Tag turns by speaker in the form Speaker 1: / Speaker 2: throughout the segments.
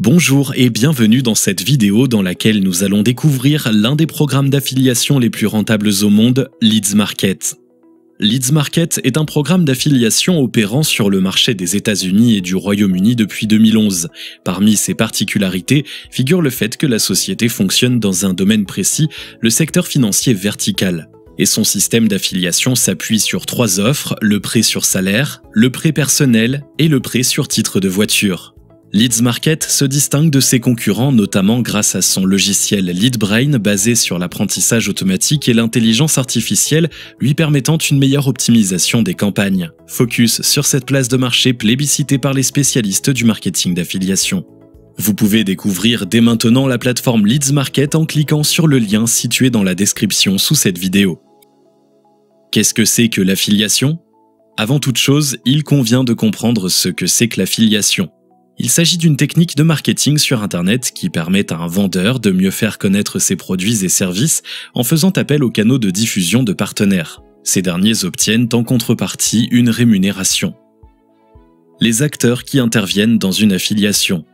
Speaker 1: Bonjour et bienvenue dans cette vidéo dans laquelle nous allons découvrir l'un des programmes d'affiliation les plus rentables au monde, Leads Market. Leads Market est un programme d'affiliation opérant sur le marché des États-Unis et du Royaume-Uni depuis 2011. Parmi ses particularités figure le fait que la société fonctionne dans un domaine précis, le secteur financier vertical. Et son système d'affiliation s'appuie sur 3 offres, le prêt sur salaire, le prêt personnel et le prêt sur titre de voiture. Leads Market se distingue de ses concurrents notamment grâce à son logiciel LeadBrain basé sur l'apprentissage automatique et l'intelligence artificielle lui permettant une meilleure optimisation des campagnes. Focus sur cette place de marché plébiscitée par les spécialistes du marketing d'affiliation. Vous pouvez découvrir dès maintenant la plateforme Leads Market en cliquant sur le lien situé dans la description sous cette vidéo. Qu'est-ce que c'est que l'affiliation? Avant toute chose, il convient de comprendre ce que c'est que l'affiliation. Il s'agit d'une technique de marketing sur Internet qui permet à un vendeur de mieux faire connaître ses produits et services en faisant appel aux canaux de diffusion de partenaires. Ces derniers obtiennent en contrepartie une rémunération. Les acteurs qui interviennent dans une affiliation.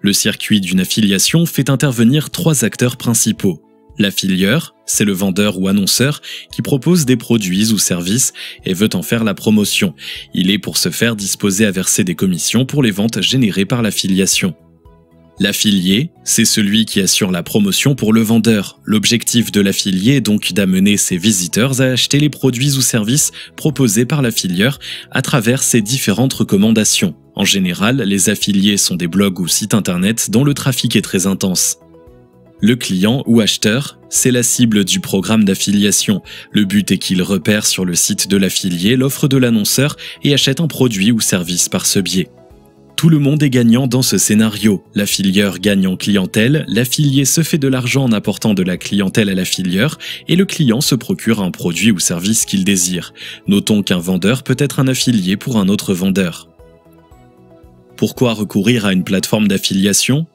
Speaker 1: Le circuit d'une affiliation fait intervenir 3 acteurs principaux. L'affilieur, c'est le vendeur ou annonceur qui propose des produits ou services et veut en faire la promotion. Il est pour ce faire disposé à verser des commissions pour les ventes générées par l'affiliation. L'affilié, c'est celui qui assure la promotion pour le vendeur. L'objectif de l'affilié est donc d'amener ses visiteurs à acheter les produits ou services proposés par l'affilieur à travers ses différentes recommandations. En général, les affiliés sont des blogs ou sites internet dont le trafic est très intense. Le client ou acheteur, c'est la cible du programme d'affiliation. Le but est qu'il repère sur le site de l'affilié l'offre de l'annonceur et achète un produit ou service par ce biais. Tout le monde est gagnant dans ce scénario. L'affilieur gagne en clientèle, l'affilié se fait de l'argent en apportant de la clientèle à l'affilieur et le client se procure un produit ou service qu'il désire. Notons qu'un vendeur peut être un affilié pour un autre vendeur. Pourquoi recourir à une plateforme d'affiliation ?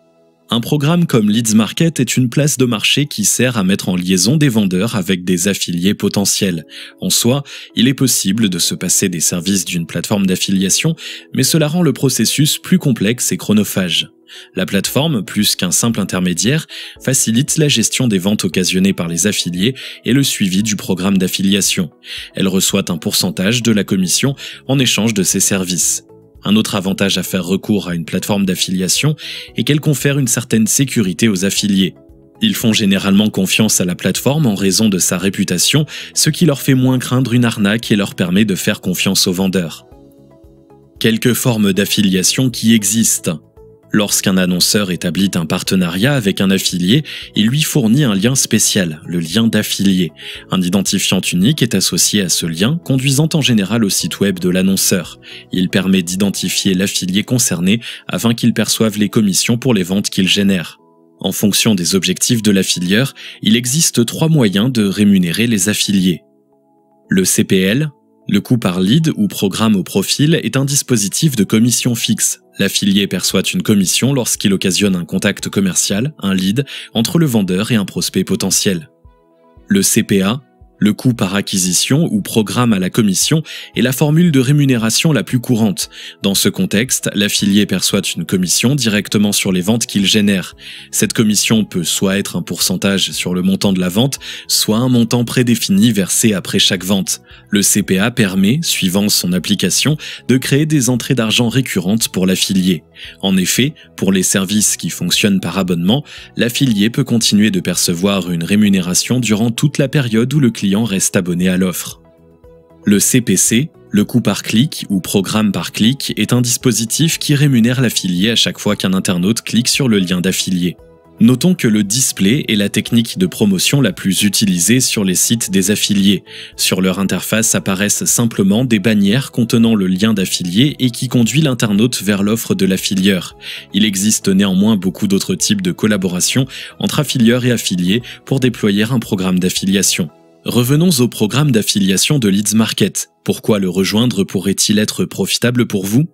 Speaker 1: Un programme comme Leads Market est une place de marché qui sert à mettre en liaison des vendeurs avec des affiliés potentiels. En soi, il est possible de se passer des services d'une plateforme d'affiliation, mais cela rend le processus plus complexe et chronophage. La plateforme, plus qu'un simple intermédiaire, facilite la gestion des ventes occasionnées par les affiliés et le suivi du programme d'affiliation. Elle reçoit un pourcentage de la commission en échange de ses services. Un autre avantage à faire recours à une plateforme d'affiliation est qu'elle confère une certaine sécurité aux affiliés. Ils font généralement confiance à la plateforme en raison de sa réputation, ce qui leur fait moins craindre une arnaque et leur permet de faire confiance aux vendeurs. Quelques formes d'affiliation qui existent. Lorsqu'un annonceur établit un partenariat avec un affilié, il lui fournit un lien spécial, le lien d'affilié. Un identifiant unique est associé à ce lien, conduisant en général au site web de l'annonceur. Il permet d'identifier l'affilié concerné afin qu'il perçoive les commissions pour les ventes qu'il génère. En fonction des objectifs de l'affilieur, il existe 3 moyens de rémunérer les affiliés. Le CPL, le coût par lead ou programme au profil, est un dispositif de commission fixe. L'affilié perçoit une commission lorsqu'il occasionne un contact commercial, un lead, entre le vendeur et un prospect potentiel. Le CPA, le coût par acquisition ou programme à la commission, est la formule de rémunération la plus courante. Dans ce contexte, l'affilié perçoit une commission directement sur les ventes qu'il génère. Cette commission peut soit être un pourcentage sur le montant de la vente, soit un montant prédéfini versé après chaque vente. Le CPA permet, suivant son application, de créer des entrées d'argent récurrentes pour l'affilié. En effet, pour les services qui fonctionnent par abonnement, l'affilié peut continuer de percevoir une rémunération durant toute la période où le client reste abonné à l'offre. Le CPC, le coût par clic ou programme par clic, est un dispositif qui rémunère l'affilié à chaque fois qu'un internaute clique sur le lien d'affilié. Notons que le display est la technique de promotion la plus utilisée sur les sites des affiliés. Sur leur interface apparaissent simplement des bannières contenant le lien d'affilié et qui conduit l'internaute vers l'offre de l'affilieur. Il existe néanmoins beaucoup d'autres types de collaboration entre affilieurs et affiliés pour déployer un programme d'affiliation. Revenons au programme d'affiliation de Leads Market. Pourquoi le rejoindre pourrait-il être profitable pour vous?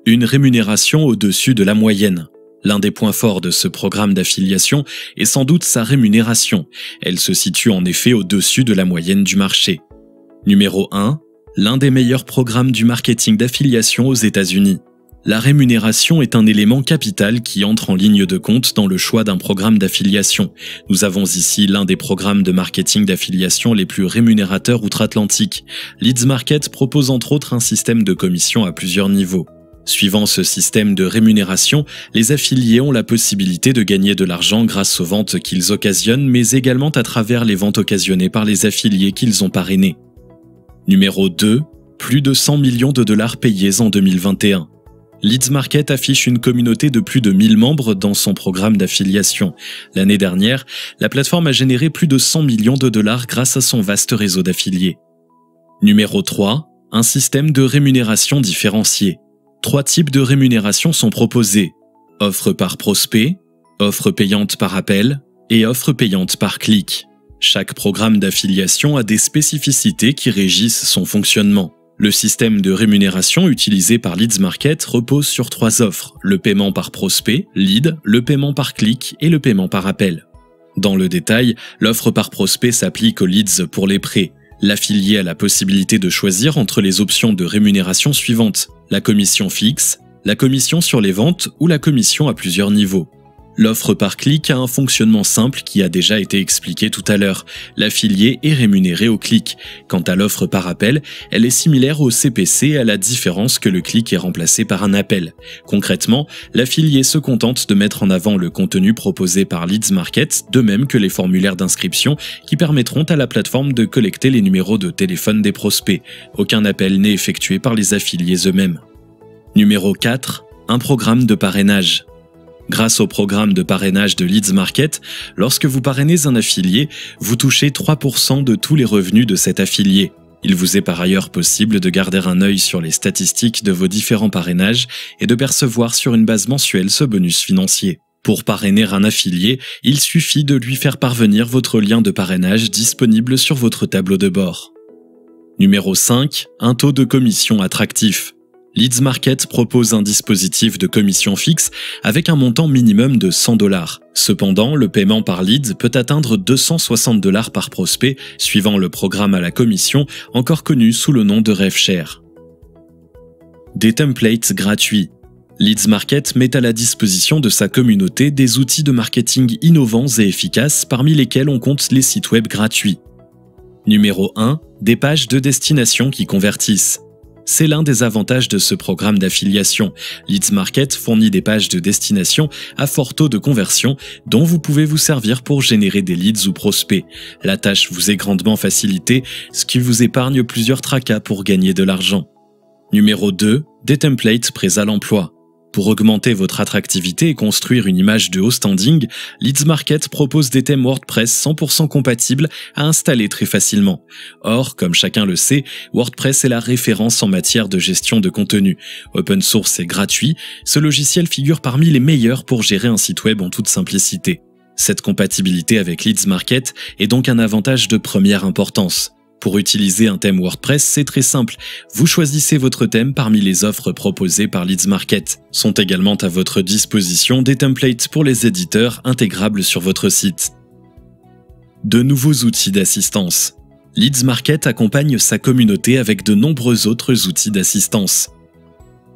Speaker 1: Une rémunération au-dessus de la moyenne. L'un des points forts de ce programme d'affiliation est sans doute sa rémunération. Elle se situe en effet au-dessus de la moyenne du marché. Numéro 1. L'un des meilleurs programmes du marketing d'affiliation aux États-Unis. La rémunération est un élément capital qui entre en ligne de compte dans le choix d'un programme d'affiliation. Nous avons ici l'un des programmes de marketing d'affiliation les plus rémunérateurs outre-Atlantique. Leads Market propose entre autres un système de commission à plusieurs niveaux. Suivant ce système de rémunération, les affiliés ont la possibilité de gagner de l'argent grâce aux ventes qu'ils occasionnent, mais également à travers les ventes occasionnées par les affiliés qu'ils ont parrainés. Numéro 2. Plus de 100 millions de dollars payés en 2021. Leads Market affiche une communauté de plus de 1000 membres dans son programme d'affiliation. L'année dernière, la plateforme a généré plus de 100 millions de dollars grâce à son vaste réseau d'affiliés. Numéro 3. Un système de rémunération différencié. 3 types de rémunération sont proposés. Offre par prospect, offre payante par appel et offre payante par clic. Chaque programme d'affiliation a des spécificités qui régissent son fonctionnement. Le système de rémunération utilisé par Leads Market repose sur 3 offres, le paiement par prospect, lead, le paiement par clic et le paiement par appel. Dans le détail, l'offre par prospect s'applique aux leads pour les prêts. L'affilié a la possibilité de choisir entre les options de rémunération suivantes, la commission fixe, la commission sur les ventes ou la commission à plusieurs niveaux. L'offre par clic a un fonctionnement simple qui a déjà été expliqué tout à l'heure. L'affilié est rémunéré au clic. Quant à l'offre par appel, elle est similaire au CPC à la différence que le clic est remplacé par un appel. Concrètement, l'affilié se contente de mettre en avant le contenu proposé par Leads Market, de même que les formulaires d'inscription qui permettront à la plateforme de collecter les numéros de téléphone des prospects. Aucun appel n'est effectué par les affiliés eux-mêmes. Numéro 4. Un programme de parrainage. Grâce au programme de parrainage de Leads Market, lorsque vous parrainez un affilié, vous touchez 3% de tous les revenus de cet affilié. Il vous est par ailleurs possible de garder un œil sur les statistiques de vos différents parrainages et de percevoir sur une base mensuelle ce bonus financier. Pour parrainer un affilié, il suffit de lui faire parvenir votre lien de parrainage disponible sur votre tableau de bord. Numéro 5. Un taux de commission attractif. Leads Market propose un dispositif de commission fixe avec un montant minimum de 100 $. Cependant, le paiement par lead peut atteindre 260 $ par prospect, suivant le programme à la commission, encore connu sous le nom de RevShare. Des templates gratuits. Leads Market met à la disposition de sa communauté des outils de marketing innovants et efficaces, parmi lesquels on compte les sites web gratuits. Numéro 1. Des pages de destination qui convertissent. C'est l'un des avantages de ce programme d'affiliation. Leads Market fournit des pages de destination à fort taux de conversion dont vous pouvez vous servir pour générer des leads ou prospects. La tâche vous est grandement facilitée, ce qui vous épargne plusieurs tracas pour gagner de l'argent. Numéro 2. Des templates prêts à l'emploi. Pour augmenter votre attractivité et construire une image de haut standing, Leads Market propose des thèmes WordPress 100% compatibles à installer très facilement. Or, comme chacun le sait, WordPress est la référence en matière de gestion de contenu. Open source et gratuit, ce logiciel figure parmi les meilleurs pour gérer un site web en toute simplicité. Cette compatibilité avec Leads Market est donc un avantage de première importance. Pour utiliser un thème WordPress, c'est très simple. Vous choisissez votre thème parmi les offres proposées par Leads Market. Sont également à votre disposition des templates pour les éditeurs intégrables sur votre site. De nouveaux outils d'assistance. Leads Market accompagne sa communauté avec de nombreux autres outils d'assistance.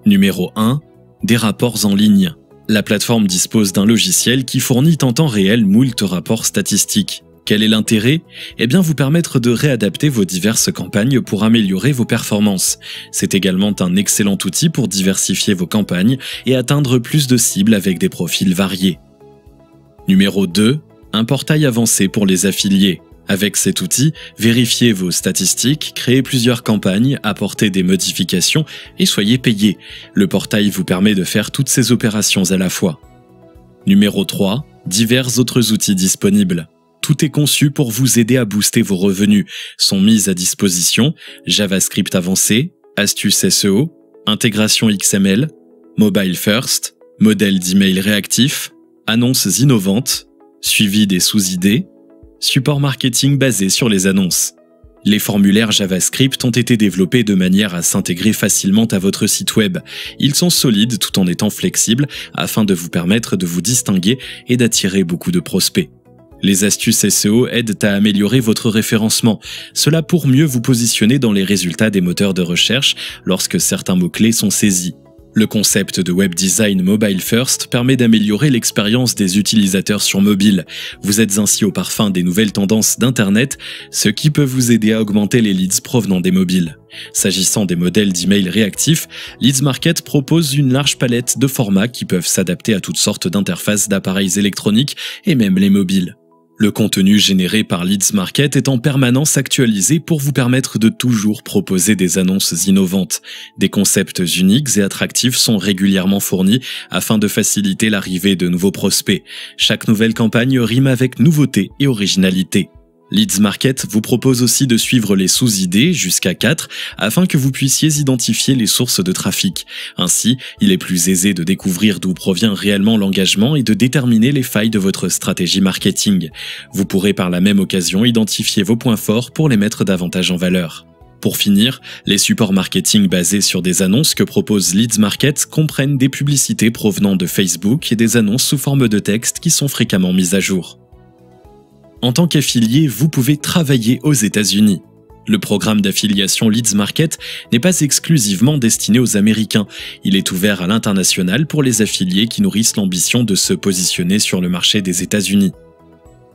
Speaker 1: Numéro 1. Des rapports en ligne. La plateforme dispose d'un logiciel qui fournit en temps réel moult rapports statistiques. Quel est l'intérêt? Eh bien vous permettre de réadapter vos diverses campagnes pour améliorer vos performances. C'est également un excellent outil pour diversifier vos campagnes et atteindre plus de cibles avec des profils variés. Numéro 2. Un portail avancé pour les affiliés. Avec cet outil, vérifiez vos statistiques, créez plusieurs campagnes, apportez des modifications et soyez payé. Le portail vous permet de faire toutes ces opérations à la fois. Numéro 3. Divers autres outils disponibles. Tout est conçu pour vous aider à booster vos revenus. Sont mises à disposition JavaScript avancé, astuces SEO, intégration XML, mobile first, modèle d'email réactif, annonces innovantes, suivi des sous-idées, support marketing basé sur les annonces. Les formulaires JavaScript ont été développés de manière à s'intégrer facilement à votre site web. Ils sont solides tout en étant flexibles afin de vous permettre de vous distinguer et d'attirer beaucoup de prospects. Les astuces SEO aident à améliorer votre référencement, cela pour mieux vous positionner dans les résultats des moteurs de recherche lorsque certains mots-clés sont saisis. Le concept de web design mobile first permet d'améliorer l'expérience des utilisateurs sur mobile. Vous êtes ainsi au parfum des nouvelles tendances d'Internet, ce qui peut vous aider à augmenter les leads provenant des mobiles. S'agissant des modèles d'email réactifs, Leads Market propose une large palette de formats qui peuvent s'adapter à toutes sortes d'interfaces d'appareils électroniques et même les mobiles. Le contenu généré par Leads Market est en permanence actualisé pour vous permettre de toujours proposer des annonces innovantes. Des concepts uniques et attractifs sont régulièrement fournis afin de faciliter l'arrivée de nouveaux prospects. Chaque nouvelle campagne rime avec nouveauté et originalité. Leads Market vous propose aussi de suivre les sous-idées, jusqu'à 4, afin que vous puissiez identifier les sources de trafic. Ainsi, il est plus aisé de découvrir d'où provient réellement l'engagement et de déterminer les failles de votre stratégie marketing. Vous pourrez par la même occasion identifier vos points forts pour les mettre davantage en valeur. Pour finir, les supports marketing basés sur des annonces que propose Leads Market comprennent des publicités provenant de Facebook et des annonces sous forme de texte qui sont fréquemment mises à jour. En tant qu'affilié, vous pouvez travailler aux États-Unis. Le programme d'affiliation Leads Market n'est pas exclusivement destiné aux Américains. Il est ouvert à l'international pour les affiliés qui nourrissent l'ambition de se positionner sur le marché des États-Unis.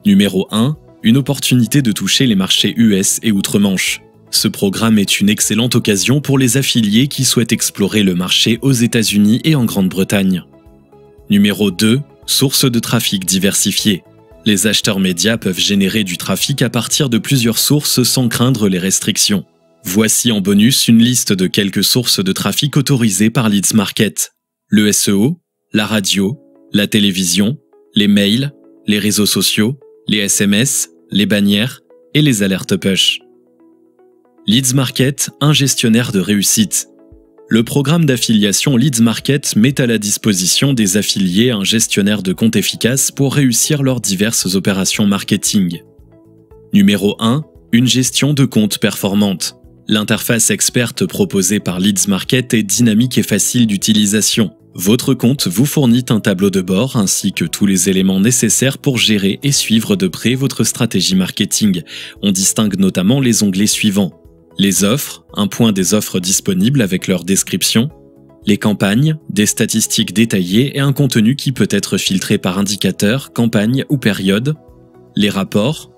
Speaker 1: Numéro 1. Une opportunité de toucher les marchés US et outre-Manche. Ce programme est une excellente occasion pour les affiliés qui souhaitent explorer le marché aux États-Unis et en Grande-Bretagne. Numéro 2. Source de trafic diversifiée. Les acheteurs médias peuvent générer du trafic à partir de plusieurs sources sans craindre les restrictions. Voici en bonus une liste de quelques sources de trafic autorisées par Leads Market. Le SEO, la radio, la télévision, les mails, les réseaux sociaux, les SMS, les bannières et les alertes push. Leads Market, un gestionnaire de réussite. Le programme d'affiliation Leads Market met à la disposition des affiliés un gestionnaire de compte efficace pour réussir leurs diverses opérations marketing. Numéro 1. Une gestion de compte performante. L'interface experte proposée par Leads Market est dynamique et facile d'utilisation. Votre compte vous fournit un tableau de bord ainsi que tous les éléments nécessaires pour gérer et suivre de près votre stratégie marketing. On distingue notamment les onglets suivants. Les offres, un point des offres disponibles avec leur description. Les campagnes, des statistiques détaillées et un contenu qui peut être filtré par indicateur, campagne ou période. Les rapports.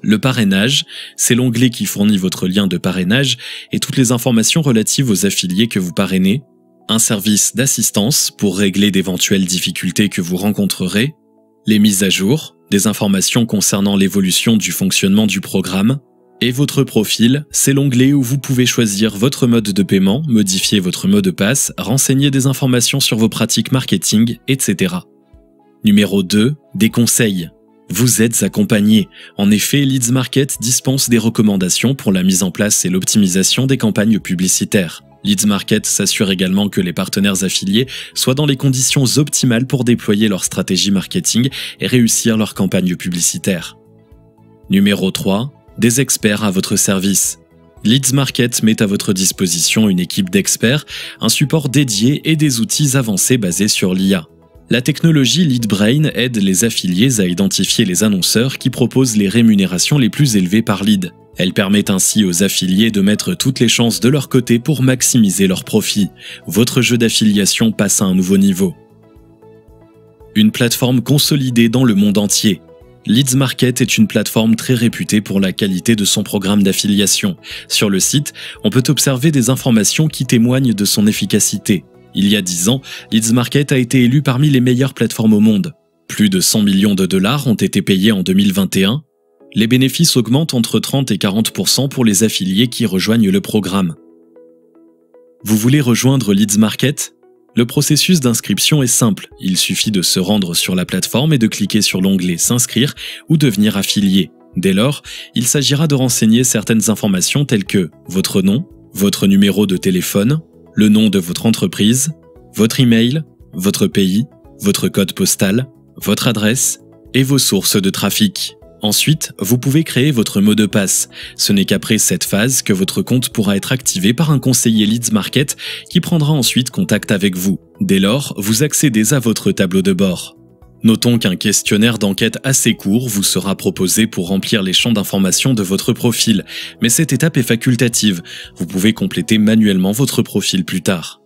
Speaker 1: Le parrainage, c'est l'onglet qui fournit votre lien de parrainage et toutes les informations relatives aux affiliés que vous parrainez. Un service d'assistance pour régler d'éventuelles difficultés que vous rencontrerez. Les mises à jour, des informations concernant l'évolution du fonctionnement du programme. Et votre profil, c'est l'onglet où vous pouvez choisir votre mode de paiement, modifier votre mot de passe, renseigner des informations sur vos pratiques marketing, etc. Numéro 2. Des conseils. Vous êtes accompagné. En effet, Leads Market dispense des recommandations pour la mise en place et l'optimisation des campagnes publicitaires. Leads Market s'assure également que les partenaires affiliés soient dans les conditions optimales pour déployer leur stratégie marketing et réussir leur campagne publicitaire. Numéro 3. Des experts à votre service. Leads Market met à votre disposition une équipe d'experts, un support dédié et des outils avancés basés sur l'IA. La technologie LeadBrain aide les affiliés à identifier les annonceurs qui proposent les rémunérations les plus élevées par lead. Elle permet ainsi aux affiliés de mettre toutes les chances de leur côté pour maximiser leurs profits. Votre jeu d'affiliation passe à un nouveau niveau. Une plateforme consolidée dans le monde entier. Leads Market est une plateforme très réputée pour la qualité de son programme d'affiliation. Sur le site, on peut observer des informations qui témoignent de son efficacité. Il y a 10 ans, Leads Market a été élu parmi les meilleures plateformes au monde. Plus de 100 millions de dollars ont été payés en 2021. Les bénéfices augmentent entre 30 et 40% pour les affiliés qui rejoignent le programme. Vous voulez rejoindre Leads Market ? Le processus d'inscription est simple, il suffit de se rendre sur la plateforme et de cliquer sur l'onglet « S'inscrire » ou « Devenir affilié ». Dès lors, il s'agira de renseigner certaines informations telles que votre nom, votre numéro de téléphone, le nom de votre entreprise, votre email, votre pays, votre code postal, votre adresse et vos sources de trafic. Ensuite, vous pouvez créer votre mot de passe. Ce n'est qu'après cette phase que votre compte pourra être activé par un conseiller Leads Market qui prendra ensuite contact avec vous. Dès lors, vous accédez à votre tableau de bord. Notons qu'un questionnaire d'enquête assez court vous sera proposé pour remplir les champs d'information de votre profil, mais cette étape est facultative. Vous pouvez compléter manuellement votre profil plus tard.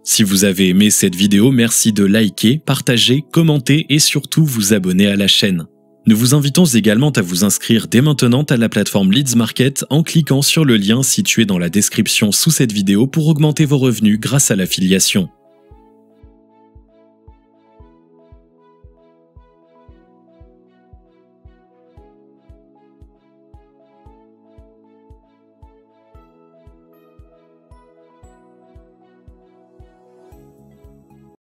Speaker 1: Si vous avez aimé cette vidéo, merci de liker, partager, commenter et surtout vous abonner à la chaîne. Nous vous invitons également à vous inscrire dès maintenant à la plateforme Leads Market en cliquant sur le lien situé dans la description sous cette vidéo pour augmenter vos revenus grâce à l'affiliation.